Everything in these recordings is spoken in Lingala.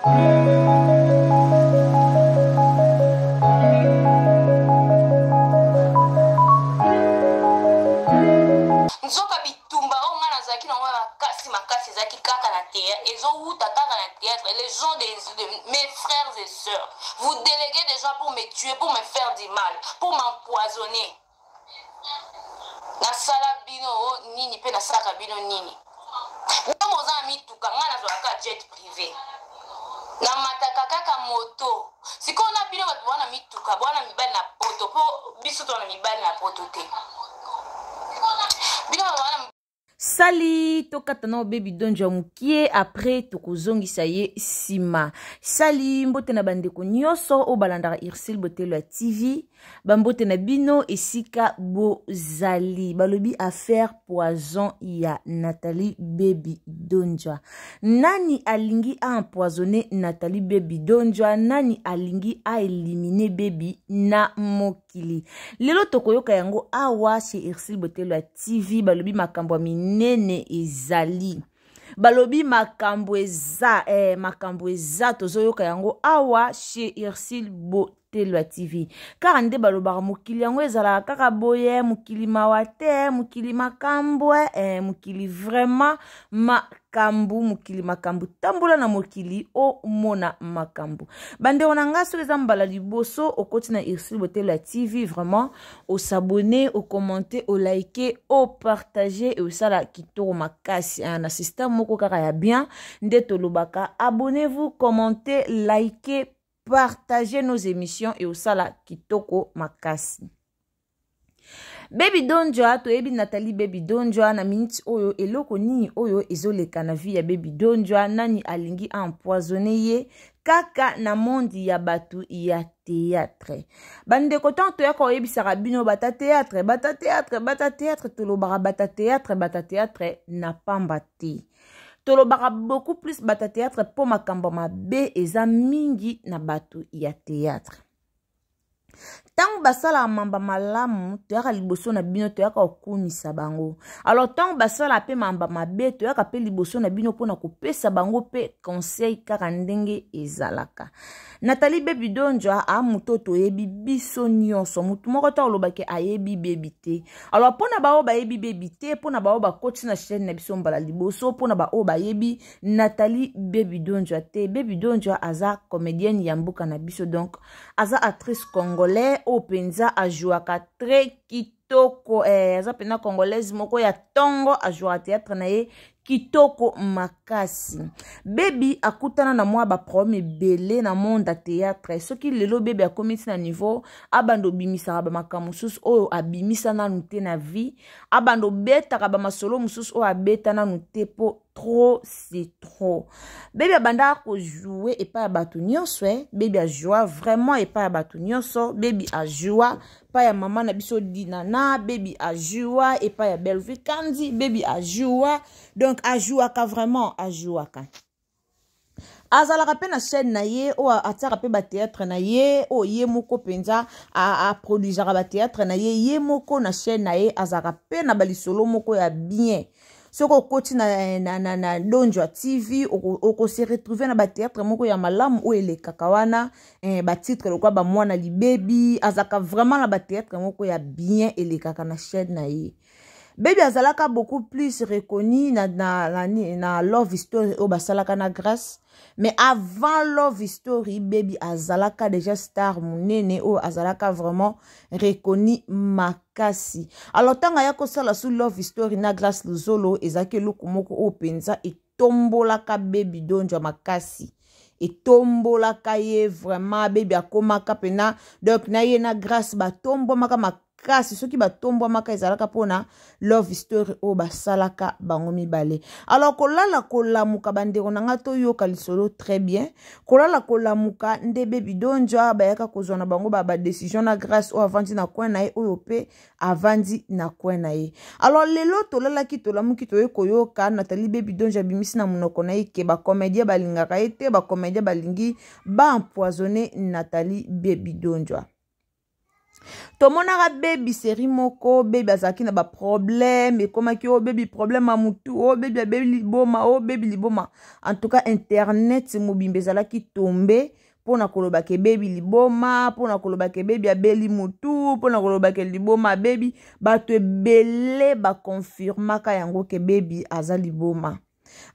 Nzoka bitumba o ngana zaki na makasi zaki kaka na théâtre ezo wuta kaka na théâtre. Les gens mes frères et sœurs, vous déléguez des gens pour me tuer, pour me faire du mal, pour m'empoisonner. Na sala bino nini pe na saka bino nini. Na moza mituka ngana zoaka jet privé. Na mataka kaka moto. Sikona bino batu wana mituka, bwana mibali na poto, po biso to na mibali na poto te. Sali tokatana baby donja mukie après tokozongisa ye sima. Sali mbote na bandeko nyoso o balandaka Irsil Botelo ya TV. Bambote na bino esika bozali. Balobi affaire poison ya Nathalie Baby Donja. Nani alingi a empoisonner Nathalie Baby Donja? Nani alingi a éliminer Baby na mokili? Lelo tokoyoka yango awa chez Irsil Botelo ya TV. Balobi makambo minene ezali. Balobi makambo eza tozoyoka yango awa chez Irsil Botelo ya TV. Car nde balobaka mokili yango ezala kaka boye, mokili mawate, mokili makambwe, mokili vraiment makambu, mokili makambu tambola na mokili o mona makambu. Bande onanga sur les ambala liboso au côté na Irsil Botelo ya TV, vraiment au s'abonner, au commenter, au liker, au partager et au sala kitoko makasi na système moko kaka ya bien nde tolobaka. Abonnez-vous, commentez, likez, partagez nos émissions et au sala kitoko makasi. Baby Donja to ebi Nathalie Baby Donja na minute oyo eloko nini oyo ezoleka na vie ya Baby Donja, nani alingi empoisonner ye kaka na mondi ya batu ya théâtre. Bande kotan to yako ebisaka bino bata théâtre tolobaka bata théâtre na pamba te. Tolobaka beaucoup plus bata théâtre po makambo mabe eza mingi na batu ya théâtre. Tant basala mamba malamu toyaka liboso na bino toyaka okumisa bango. Alors tant basala pe mamba mabe toyaka pe liboso na bino pona kopesa bango pe conseil kaka ndenge ezalaka. Nathalie Baby Donja a mutoto yebi biso nyonso mutu moko ta olobake ayebi baby te. Alors pona ba oba yebi baby te, pona ba oba koti na chaîne na biso mbala liboso, pona ba oba yebi Nathalie Baby Donja te. Baby Donja aza comédienne ya mboka na biso, donc aza actrice congolais o penza a jouaka très kitoko, aza pena congolaise moko ya tongo a jouaka théâtre na ye kitoko makasi. Baby akutana na mwa ba problème belé na monde théâtre. Soki lelo baby a komiti na niveau abando bimisa ba makamusus o abimisa na nute na vie, abando beta ka ba masolo musus o abeta na nute po trop c'est trop. Baby abanda ko jouer et pas batu nyonso, baby a jouer vraiment et pas batu nyonso, baby a jouer pas ya maman na biso dinana, baby a jouer et pas ya Bellevue Kandi, baby a jouer. Donc a jouer ka vraiment a jouer ka. Azala pe na chaîne na ye o ataka pe ba théâtre na ye o ye moko penza a produire ba théâtre na ye moko na chaîne na ye azaka pe na balisolo moko ya bien. Soko koti na Donja TV oko se retrouver na ba théâtre moko ya malamu o ele kakawana ba titre lokwa ba mwana libebi azaka vraiment na ba théâtre moko ya bien ele kaka na chaîne na ye. Baby azalaka beaucoup plus reconnu na Love Story o basalaka na grâce. Mais avant Love Story, baby azalaka déjà star munene o azalaka vraiment reconnu makasi. Alors tanga ya kosala sous Love Story na grâce luzolo ezake lukumoko o penza et tombolaka Baby Donja makasi. Et tombolaka ye vraiment baby akomaka pena donc na ye na grâce ba tombo maka kasi soki ba tombo maka ezalaka pona Love Story o basalaka bango mibale. Alors kolala kolamuka bandeko nanga to yoka lisolo très bien. Kolala kolamuka nde Baby Donja bayaka kozwana bango ba décision na grâce o avandi na coin na ye oyo pe avandi na coin na ye. Alors lelo tolala ki tolamuki to yoka Nathalie Baby Donja bimisi na munoko na ye ke ba comédien balingaka ete ba comédien balingi ba empoisonner Nathalie Baby Donja. tomonaka baby série moko baby azalaki na ba problème ekomaki o baby problème ya mutu o baby abebi liboma o baby liboma en tout cas internet mobimba ezalaki tombe pona koloba ke baby liboma pona koloba ke baby abeli mutu pona koloba ke liboma baby bato ebele bakonfirmaka yango ke baby aza liboma.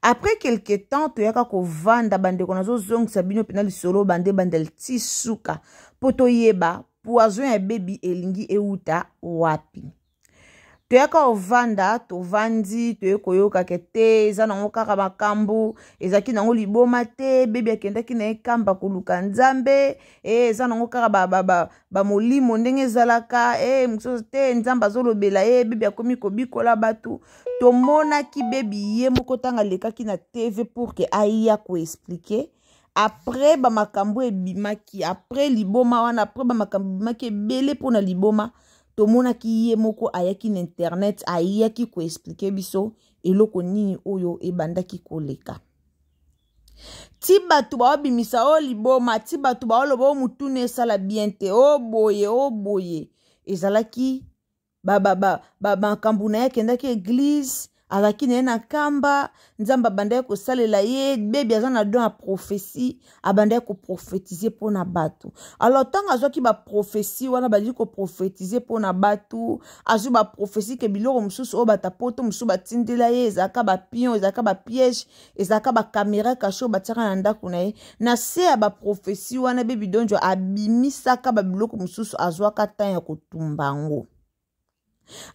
Après quelque temps toyaka kovanda bandeko nazozongisa bino pena lisolo bande bandel ti suka po toyeba poison ya baby elingi euta wapi. Toyaka ovanda tovandi toyekoyoka kete eza nango kaka makambo ezaki nango liboma te baby akendaki na ekamba koluka nzambe eza nango kaka ba molimo ndenge ezalaka mosusu te nzambe azolobela baby akomi kobikola batu. Tomonaki baby ye moko tanga lekaki na TV pour que aya ko expliquer après ba makambo ebimaki après liboma wana après ba makambo ebimaki ebele pona liboma. Tomonaki ye moko ayaki na internet ayaki ko expliquer biso eloko nini oyo ebandaki koleka. Ti batu baobimisa o liboma ti batu baoloba o mutune esala bien te o boye ezalaki makambo na ye akendaki église azalaki na ye na kamba nzambe abandaki kosalela ye baby aza na don ya prophétie abandaki koprofetize mpo na bato. Alors ntango azwaki baprofétie wana bazali koprophétize mpo na bato azwi baprofétie ke biloko mosusu oyo bata poto mosusu batindela ye ezalaka bapion ezalaka bapiège ezalaka bakamera kashe oyo batiaka na ndako na ye na se ya baprofétie wana baby donjo abimisaka babiloko mosusu azwaka ntan ya kotumba yango.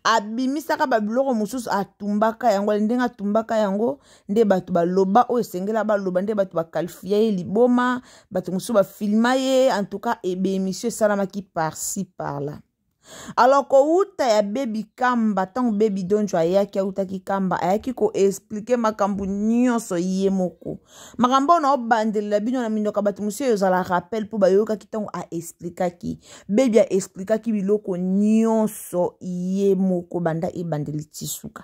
Abimisaka babiloko mosusu atumbaka yango ndenge atumbaka yango nde bato baloba oyo esengela baloba nde bato bakalifia ye liboma bato mosusu bafilma ye en tout cas émission esalamaki par-ci par-là. Alors kouta ya baby kamba tango baby donjo ayaki autaki kamba ayaki ko expliquer makambo nyonso ye moko makambo na obandelela bino na mindoka bato mosusu ezala rappel po bayoka kitango a explikaki baby a explikaki biloko nyonso ye moko banda ebandeli tisuka.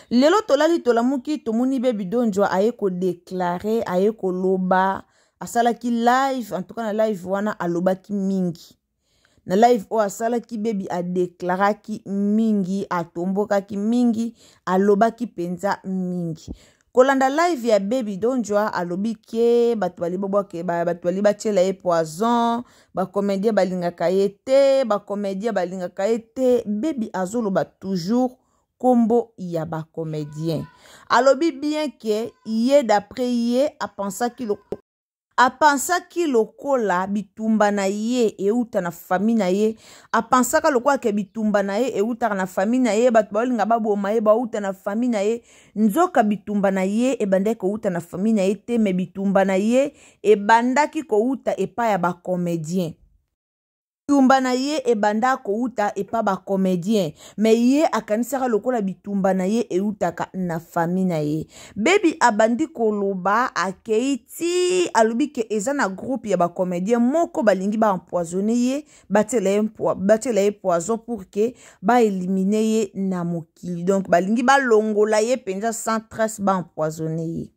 Lelo tolali tolamuki tomoni baby donjo aye ko déclarer aye ko loba asalaki live en tout cas na live wana alobaki mingi. Na live o asalaki baby a deklaraki mingi atombokaki mingi alobaki penza mingi. Kolanda live ya baby donjwa alobi ke bato bali batiela ye poison ba comédien balingaka ye te ba comédien balingaka ye te baby azoloba toujours kombo ya ba comédien. Alobi bien que ye d'après ye apensaki lokola bitumba na ye euta na famille na ye apensaka lokola ke bitumba na ye euta na famille na ye bato balinga baboma ye bauta na famille na ye nzoka bitumba na ye ebandaki kouta na famille na ye te me bitumba na ye ebandaki kouta epa ya ba comédien. Bitumba na ye ebanda kouta epa ba comédien me ye akanisaka lokola bitumba na ye eutaka na famille na ye. Baby abandi koloba akeiti alobi ke eza na groupe ya ba comédien moko balingi ba empoisonner ye batela ye poison pour que ba éliminer ye na mokili donc balingi ba longola ye penza sans trace ba empoisonner ye.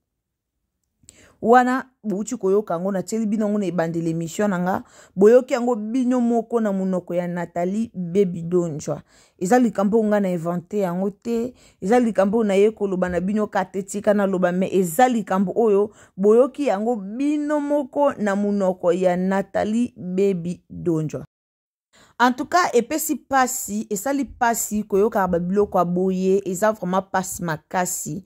Wana bouti koyoka yango na teli bino ngo na ebandele émission nanga boyoki yango bino moko na munoko ya Nathalie baby donjwa eza likambo nga na inventé yango te eza likambo na ye koloba na bino katetika na loba me eza likambo oyo boyoki yango bino moko na munoko ya Nathalie baby donjwa. En tout cas epesi pasi esali pasi koyoka ba biloko aboye eza vraiment pasi makasi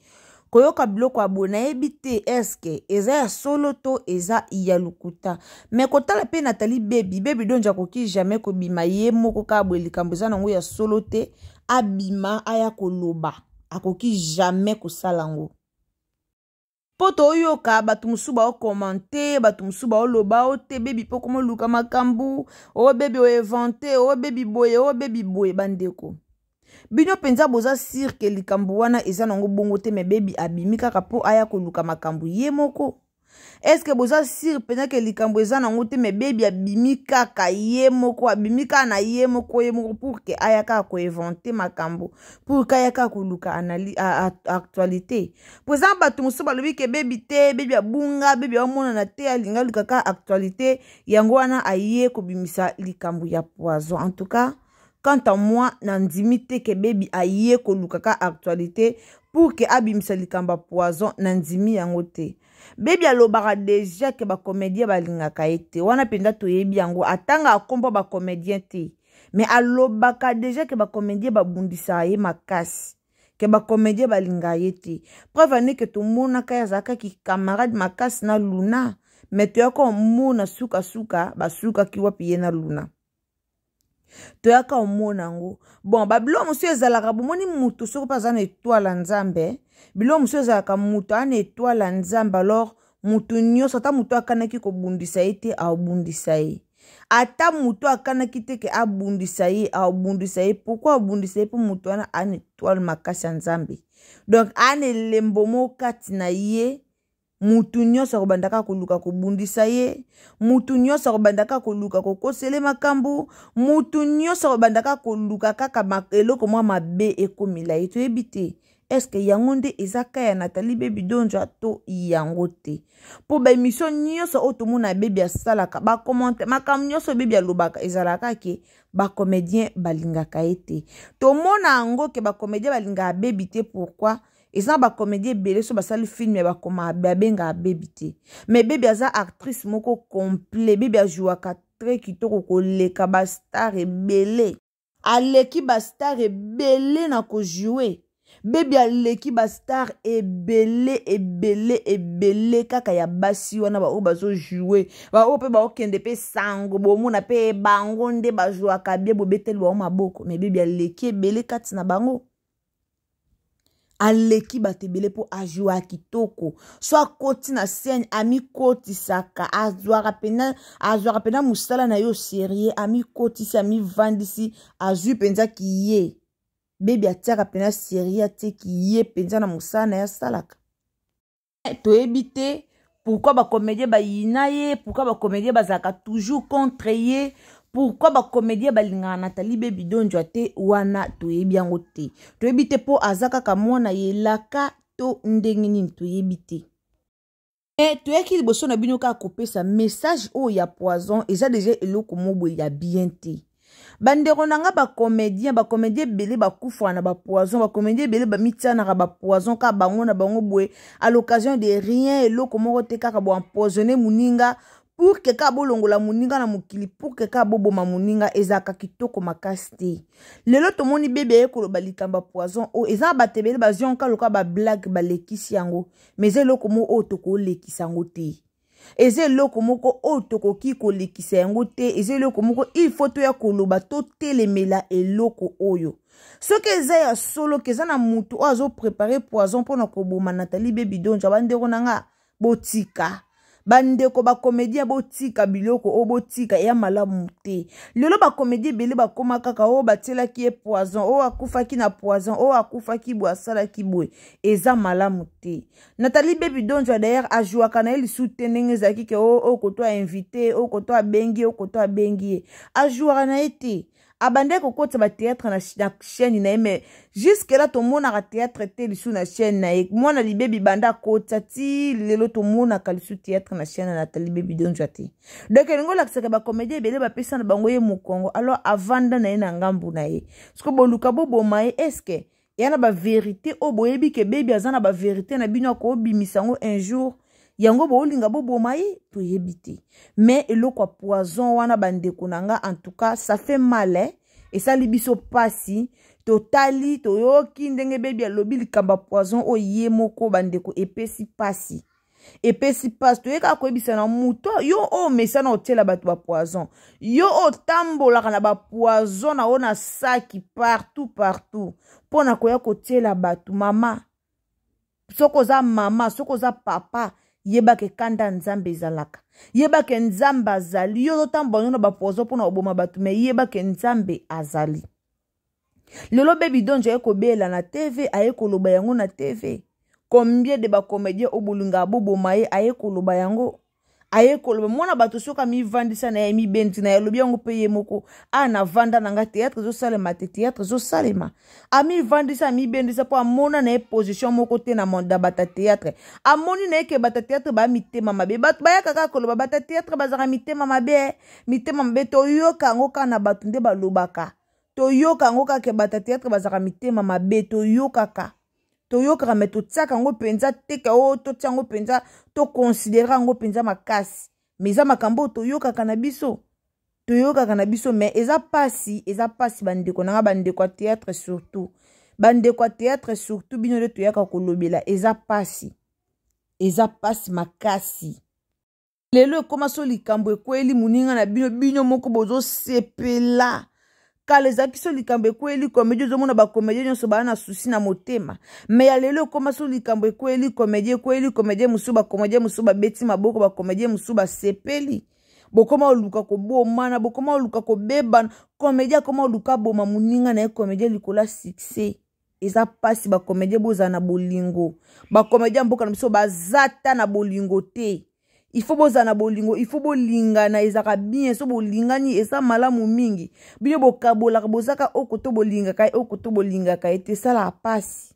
koyoka biloko abona ebite eske eza ya solo to eza ya lukuta me kotala pe Nathalie baby donja koki jamais kobima ye moko ka bwe likambo eza nango ya solo te abima aya koloba akoki jamais kosala ngo poto oyoka bato mosusu baokomante bato mosusu baoloba o te baby po komo luka makambu o baby o invente o baby boye bandeko bino penza boza sir ke likambo wana eza nango bongo te me baby abimi kaka po aya koluka makambu ye moko Est-ce que boza sir pena ke likambo eza nango te me bebi abimi kaka ye moko abimi kaka na ye moko pour ke ayaka ko inventer makambo pour ke ayaka ko luka actualité. Pour exemple batu musu balobi ke bebi te bebi abunga bebi amona na te alinga luka ka actualité yango wana aye ko bimisa likambo ya poison. En tout cas, quant à moi, nandimite ke baby aye ko lukaka actualité pour que abimisa likamba poison nandimi yango te. Baby alobaka déjà ke ba comédien balingaka ete. Wana penda to yebi yango atanga akomba ba comédien te. Mais alobaka déjà ke ba comédien babundisa ye makasi. Ke ba comédien balinga ete. Preuve ane ke to mona kaya zaka ki camarade makasi na Luna. Mais to yako mona suka ba suka ki wapi ye na Luna. Toyaka omona ngo bon babilo musu ezalaka bomoni mutu soko paza na étoile nzambe bilo musu ezalaka mutu ana étoile nzambe alors mutu nyoso ata mutu akanaki ko bundisa ete abundisa ye ata mutu akanaki te ke abundisa ye abundisa ye pourquoi abundisa ye pour mutu ana ana étoile makasi nzambe donc ana lembo mo kati na ye mutu nyoso akobandaka koluka kobundisa ye mutu nyoso akobandaka koluka kokosele makambu mutu nyoso akobandaka koluka kaka eloko mwa mabe ekomila ye toyebi te eske yango nde ezaka ya Nathalie Baby Donja to yango te po baemission nyonso oyo tomona bebi asalaka bakommente makambo nyonso bebi alobaka ezalaka ke bacomédien balingaka ye te tomona yango ke bacomédien balingaka bebi te pourquoi eza ba comédien belé so basali film ya bakoma babenga baby te mais baby aza actrice moko complet baby ajouaka très kitoko koleka ba star ebele aleki ba star ebele na ko jouer baby aleki ba star ebele kaka ya basi wana ba o bazo jouer ba o pe ba okende pe sango bomona pe bango nde ba jouaka bien bobetelwa maboko mais baby aleki ebele kati na bango aleki batebele po ajua kitoko so akoti na scène ami koti saka azwaka pena musala na yo sérieux ami koti si ami vandisi azu penza kiye bebi atiaka pena sérieux te kiye penza na musala na ya salaka toyebi te pourquoi ba comédien ba yina ye pourquoi ba comédien bazaka toujours contre ye pourquoi ba comédien balinga Nathalie Baby Donja te wana toyebi yango te toyebi te po azaka ka mwana yelaka to ndenge nini toyebi te toyaki liboso na bino ka kopesa message o ya poison eza déjà eloko mobo ya bien te bandeko nanga ba comédien belé ba kufa na ba poison ba comédien belé ba mitiana ba poison ka bango na bango boye à l'occasion de rien eloko moko te kaka bo empoisonner muninga pour que ka bolongola muninga na mukili pour que ka boboma muninga ezaka kitoko makasi te lelo tomoni bebe ekoloba likamba poison o eza batebele bazionka loka ba blague balekisi yango mais eloko mo o toko lekisa yango te eze eloko moko o tokoki kolekisa yango te eze eloko moko il faut to ya koloba to telemela eloko oyo soki eza ya solo keza na mutu o azo préparer poison pona koboma Nathalie Baby Donja bandeko nanga botika bandeko ba comédien botika biloko o botika ya malamu te lelo ba comédien belé ba koma kaka o batela ki poison o akufaki na poison o akufaki bo asala ki boy eza malamu te Nathalie Baby Donja d'ailleurs ajouaka na eli soutenenge zaki ke o koto invité o koto abengi ajouaka na ete abande kokota ba théâtre na chaîne na mais jusque là to mona ka théâtre te lisu na chaîne na mona li Baby banda kota ti lelo to mona ka lisu théâtre na chaîne na Nathalie Baby Donja te donc ngo la ka ba comédien belé ba pesa na bango ye mukongo alors avanda na na ngambu na ye parce que boluka bobo mai est-ce que yana ba vérité o boyebi ke Baby azana ba vérité na bino ko bimisango un jour yango bolinga boboma ye toyebi te mais eloko poison wana bandeko nanga en tout cas ça fait mal et ça libiso pasi totali toyoki ndenge Baby alobi likamba poison o ye moko bandeko epesi pasi toyeka koyebisa na muto yo o mesa na otela bato ba poison yo o tambolaka na ba poison na ona saki partout pona koya kotela bato mama soko za mama soko za papa yeba ke kanda nzambe ezalaka yeba ke nzambe azali yo tambo na ba poison pona oboma batu me yeba ke nzambe azali lelo Baby Donja ekobela na TV ayekoloba yango na TV combien de bacomédien obolinga boboma ye aye koloba yango aye koloba mwana bato soka mivandisa na ye mibendi na ye lobi yango mpe ye moko ana vanda na nga théâtre ezosalema te théâtre ezosalema amivandisa amibendisa mpo amona na ye position moko te na monda bata théâtre amoni na ye ke bata théâtre baya mitema mabe bato bayakaka koloba bata théâtre bazaka mitema mabe toyoka yango kaka na bato nde balobaka toyoka yango kaka ke bata théâtre bazaka mitema mabe toyokaka me totiaka yango mpenza teka oyo totia yango mpenza tokonsidera yango mpenza makasi me eza makambo oyo toyokaka na biso me eza pasi bandeko nanga bandeko ya théâtre surtout bino nde toyaka kolobela eza pasi makasi lelo ekoma so likambo ekweli moninga na bino moko bozosepela kala ezalaki so likambo ekweli komedi ozomona bakomedi nyonso baa na susi na motema me ya lelo ekoma so likambo ekweli komedi mosusu bakomedi mosusu babeti maboko bakomedi mosusu basepeli bokoma oluka kobomana bokoma oluka kobebana komedi akoma oluka boma moninga na ye komedi likola succès eza pasi bakomedi bozala na bolingo bakomedi mboka na biso bazata na bolingo te il faut bozana bolingo il faut bolingana ezaka bien so bolingani eza malamu mingi bino bokabolaka bozaka okoto bolingaka ete sala pasi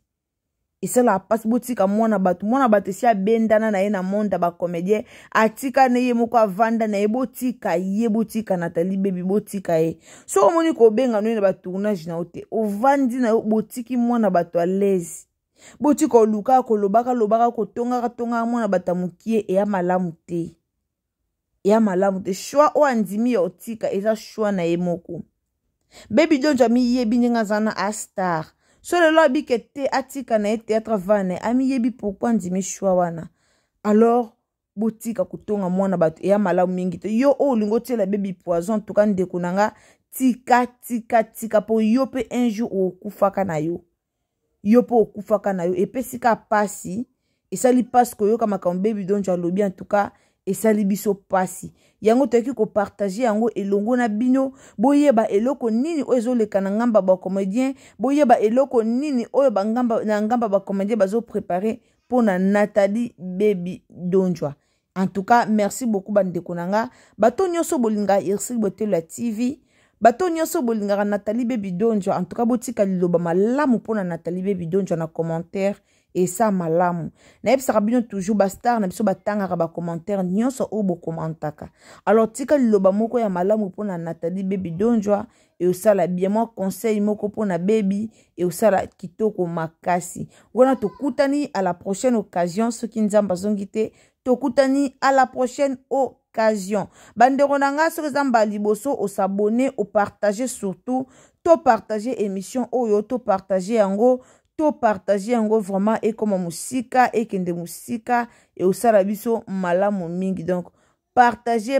esala pasi botika mwana bato esi abendana na ye na monde bacomédien atika na ye moko avanda na ye botika Nathalie Baby botika ye so omoni kobenga no na batournage na ote ovandi na yo botiki mwana bato à l'aise botika oluka kolobaka kotonga mwana batamukie eya malamu te shwa o andimi ya otika eza shwa na ye moko Baby Donjo amiyebi ndenge aza na astar so lelo abike te atika na ye théâtre vane amiyebi pourquoi andimi shwa wana alors botika kotonga mwana bato eya malamu mingi te yo o olingo tiela Baby Poison tuka ndeko nanga tika po yo pe un jour okufaka na yo epesika pasi esali pasi koyoka makambo Baby Donjo alobi en tout cas esali biso pasi yango toyeki kopartage yango elongo na bino boyeba eloko nini oyo ezoleka na ngamba bacomédien boyeba eloko nini oyo na ngamba bacomédien bazoprépare mpo na Nathalie Baby Donjo. En tout cas merci beaucoup bandeko nanga bato nyonso bolinga Irsil Botelo ya TV bato nyonso bolingaka Nathalie Baby Donjo. En tout cas botika liloba malamu pona Nathalie Baby Donjo na commentaire et ça malamu na yebisaka bino toujours bastar na biso batangaka ba commentaire nyonso o bo commentaka alors tika liloba moko ya malamu pona Nathalie Baby Donjo et osala bien moi conseil moko pona Baby et osala kitoko makasi wana tokutani à la prochaine occasion soki nzamba zongite tokutani à la prochaine occasion bandeko nanga soki zamba liboso o s'abonner o partager surtout to partager émission oyo to partager yango vraiment et comme musika et kende musika et osala biso malamu mingi donc partager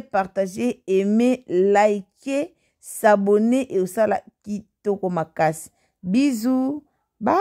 aimer liker s'abonner et osala kitoko makasi bisous bye.